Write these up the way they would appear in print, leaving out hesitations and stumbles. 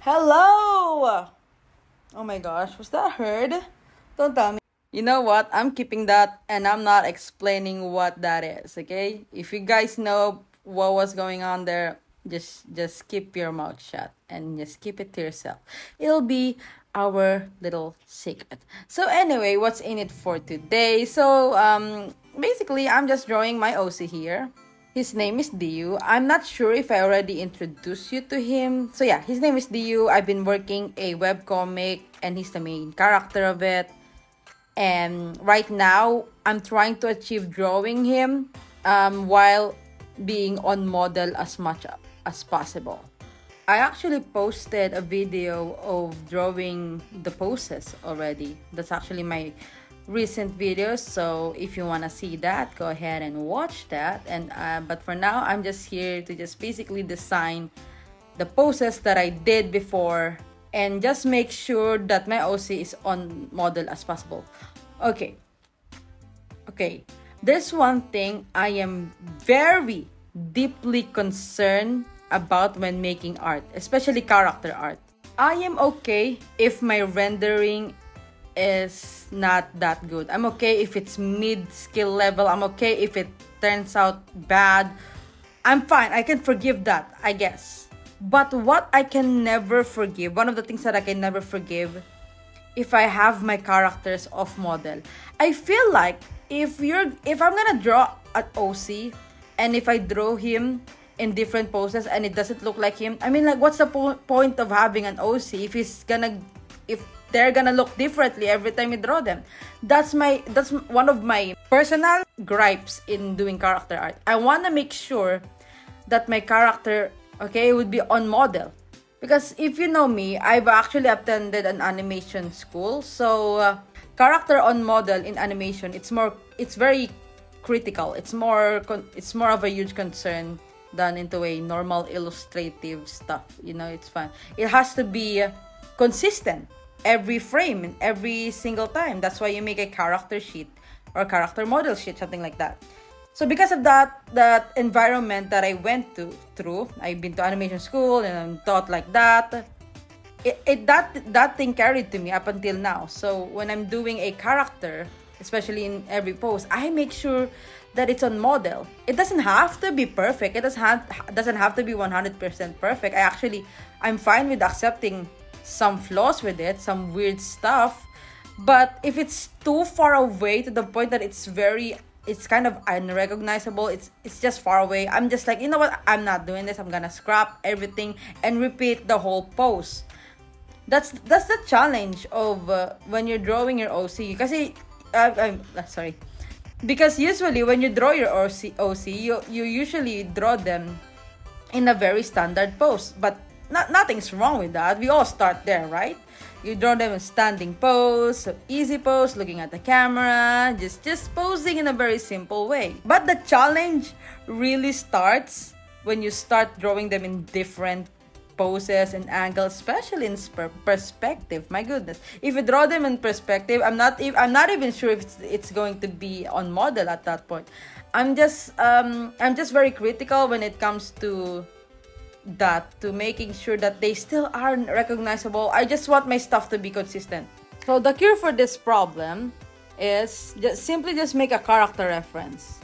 Hello! Oh my gosh, was that heard? Don't tell me. You know what? I'm keeping that and I'm not explaining what that is, okay? If you guys know what was going on there, just keep your mouth shut and just keep it to yourself. It'll be our little secret. So anyway, what's in it for today? So basically I'm just drawing my OC here. His name is Diu. I'm not sure if I already introduced you to him. So yeah, his name is Diu. I've been working a webcomic and he's the main character of it. And right now, I'm trying to achieve drawing him while being on model as much as possible. I actually posted a video of drawing the poses already. That's actually my recent videos, so if you want to see that, go ahead and watch that. And but for now, I'm just here to just basically design the poses that I did before and just make sure that my OC is on model as possible. Okay, there's one thing I am very deeply concerned about when making art, especially character art. I am okay if my rendering is not that good. I'm okay if it's mid skill level. I'm okay if it turns out bad. I'm fine. I can forgive that, I guess. But what I can never forgive, one of the things that I can never forgive, if I have my characters off model. I feel like if I'm gonna draw an OC and if I draw him in different poses and it doesn't look like him, I mean, like, what's the point of having an OC if they're gonna look differently every time you draw them? That's one of my personal gripes in doing character art. I want to make sure that my character, okay, would be on model. Because if you know me, I've actually attended an animation school. So character on model in animation, it's very critical. It's more of a huge concern than into a normal illustrative stuff. You know, it's fun. It has to be consistent every frame and every single time. That's why you make a character sheet or character model sheet, something like that. So because of that environment that I went through, I've been to animation school and I'm taught like that. That thing carried to me up until now. So when I'm doing a character, especially in every pose, I make sure that it's on model. It doesn't have to be perfect. It doesn't have to be 100% perfect. I'm fine with accepting some flaws with it, some weird stuff. But if it's too far away to the point that it's kind of unrecognizable, it's just far away, I'm just like, you know what, I'm not doing this. I'm gonna scrap everything and repeat the whole pose. That's the challenge of when you're drawing your OC. Because usually when you draw your OC, you usually draw them in a very standard pose. But nothing's wrong with that. We all start there, right? You draw them in standing pose, easy pose, looking at the camera, just posing in a very simple way. But the challenge really starts when you start drawing them in different poses and angles, especially in perspective. My goodness, if you draw them in perspective, I'm not even sure if it's going to be on model at that point. I'm just very critical when it comes to making sure that they still are recognizable. I just want my stuff to be consistent. So the cure for this problem is simply make a character reference.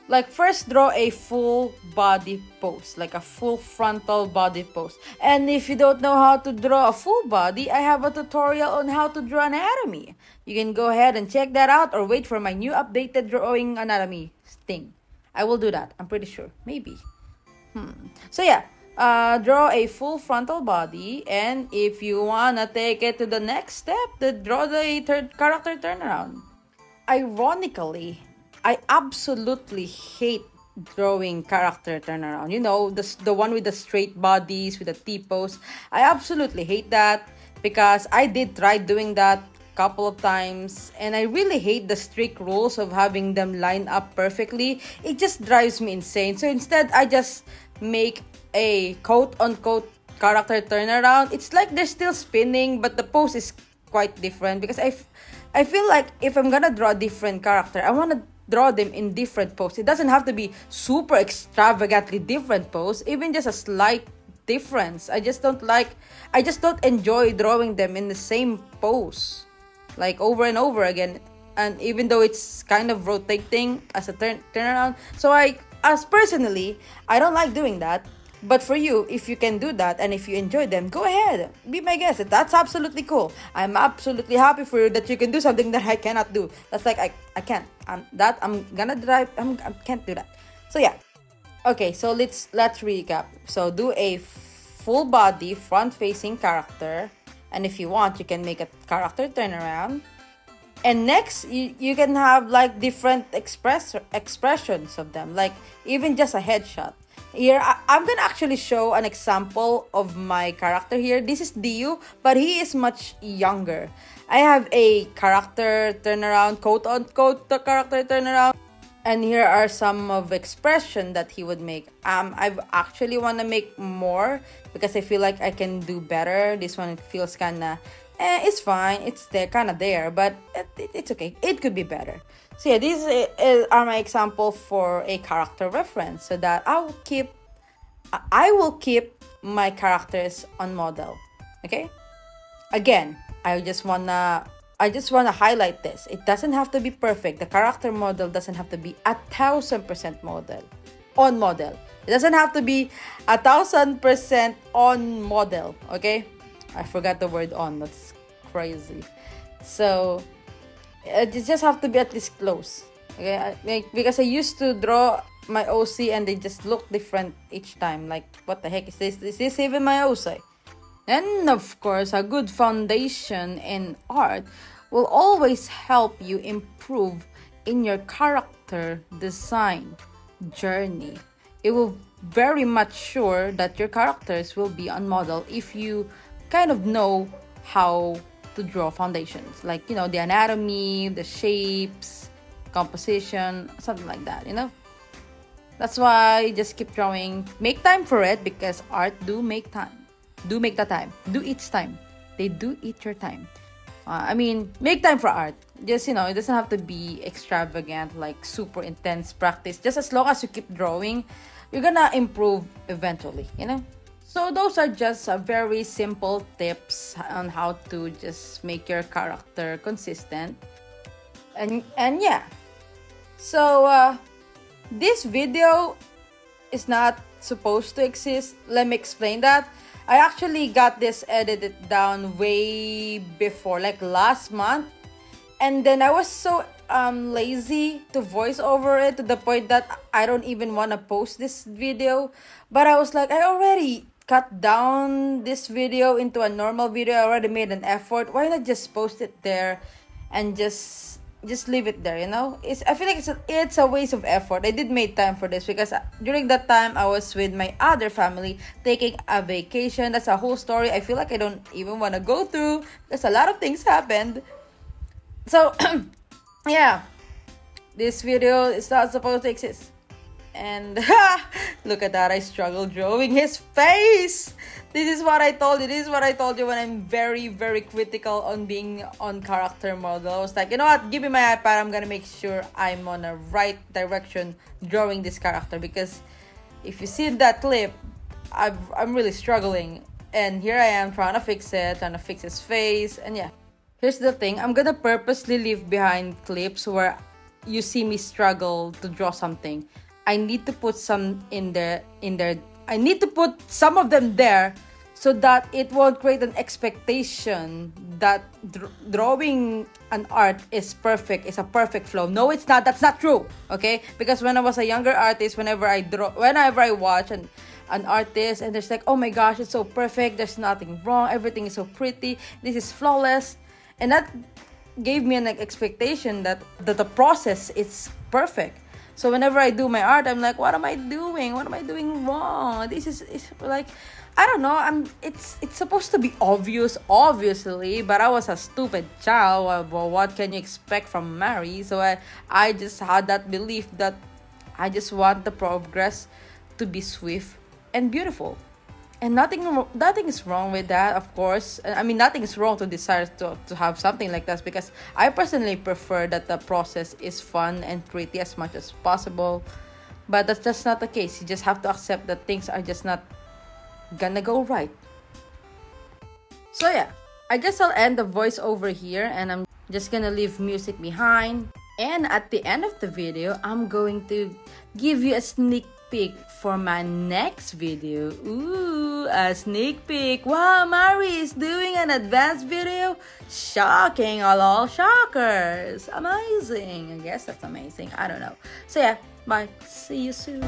Like, first draw a full body pose, like a full frontal body pose. And if you don't know how to draw a full body, I have a tutorial on how to draw anatomy. You can go ahead and check that out or wait for my new updated drawing anatomy thing. I will do that, I'm pretty sure. Maybe. So yeah, draw a full frontal body, and if you wanna take it to the next step, draw the character turnaround. Ironically, I absolutely hate drawing character turnaround. You know, the one with the straight bodies, with the T-pose. I absolutely hate that because I did try doing that a couple of times, and I really hate the strict rules of having them line up perfectly. It just drives me insane. So instead, I just make a quote-unquote character turnaround. It's like they're still spinning, but the pose is quite different because I feel like if I'm gonna draw a different character, I want to draw them in different poses. It doesn't have to be super extravagantly different pose. Even just a slight difference. I just don't enjoy drawing them in the same pose, like over and over again. And even though it's kind of rotating as a turnaround, so personally, I don't like doing that. But for you, if you can do that and if you enjoy them, go ahead, be my guest. That's absolutely cool. I'm absolutely happy for you that you can do something that I cannot do. That's like I can't. I can't do that. So yeah. Okay, so let's recap. So do a full body front facing character, and if you want, you can make a character turnaround. And next, you can have like different expressions of them, like even just a headshot. Here, I'm gonna actually show an example of my character here. This is Dio, but he is much younger. I have a character turnaround, quote unquote, the character turnaround. And here are some of expression that he would make. I actually want to make more because I feel like I can do better. This one feels kinda, it's fine. It's there, kinda there, but it's okay. It could be better. So yeah, these are my example for a character reference, so that I will keep my characters on model. Okay. Again, I just wanna highlight this. It doesn't have to be perfect. The character model doesn't have to be 1,000% on model. It doesn't have to be 1,000% on model. Okay, I forgot the word on. That's crazy. So it just have to be at least close. Okay, because I used to draw my OC and they just look different each time. Like, what the heck is this? Is this even my OC? And of course, a good foundation in art will always help you improve in your character design journey. It will very much sure that your characters will be on model if you kind of know how to draw foundations, like, you know, the anatomy, the shapes, composition, something like that, you know. That's why just keep drawing. Make time for it, because art do make time. Do make the time. Do each time. They do eat your time. Make time for art. Just, you know, it doesn't have to be extravagant, like super intense practice. Just as long as you keep drawing, you're gonna improve eventually, you know. So those are just very simple tips on how to just make your character consistent. And yeah. So this video is not supposed to exist. Let me explain that. I actually got this edited down way before, like last month. And then I was so lazy to voice over it, to the point that I don't even want to post this video. But I was like, I already cut down this video into a normal video. I already made an effort. Why not just post it there and just leave it there, you know? I feel like it's a waste of effort. I did make time for this because during that time I was with my other family taking a vacation. That's a whole story I feel like I don't even want to go through because a lot of things happened. So yeah, this video is not supposed to exist. And look at that, I struggled drawing his face. This is what I told you. This is what I told you when I'm very, very critical on being on character model. I was like, you know what? Give me my iPad. I'm gonna make sure I'm on the right direction drawing this character, because if you see that clip, I'm really struggling. And here I am trying to fix it, trying to fix his face. And yeah, here's the thing. I'm gonna purposely leave behind clips where you see me struggle to draw something. I need to put some in there. I need to put some of them there so that it won't create an expectation that drawing an art is perfect, is a perfect flow. No, it's not. That's not true. Okay? Because when I was a younger artist, whenever I watch an artist and there's like, oh my gosh, it's so perfect. There's nothing wrong. Everything is so pretty. This is flawless. And that gave me an expectation that the process is perfect. So whenever I do my art, I'm like, what am I doing? What am I doing wrong? This is like, I don't know. It's supposed to be obvious, obviously, but I was a stupid child. Well, what can you expect from Mary? So I just had that belief that I just want the progress to be swift and beautiful. And nothing is wrong with that, of course. I mean, nothing is wrong to desire to have something like that, because I personally prefer that the process is fun and pretty as much as possible. But that's just not the case. You just have to accept that things are just not gonna go right. So yeah, I guess I'll end the voiceover here, and I'm just gonna leave music behind. And at the end of the video, I'm going to give you a sneak peek for my next video. Ooh, a sneak peek. Wow, Mari is doing an advanced video. Shocking, all shockers. Amazing. I guess that's amazing. I don't know. So yeah, bye. See you soon.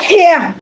Yeah.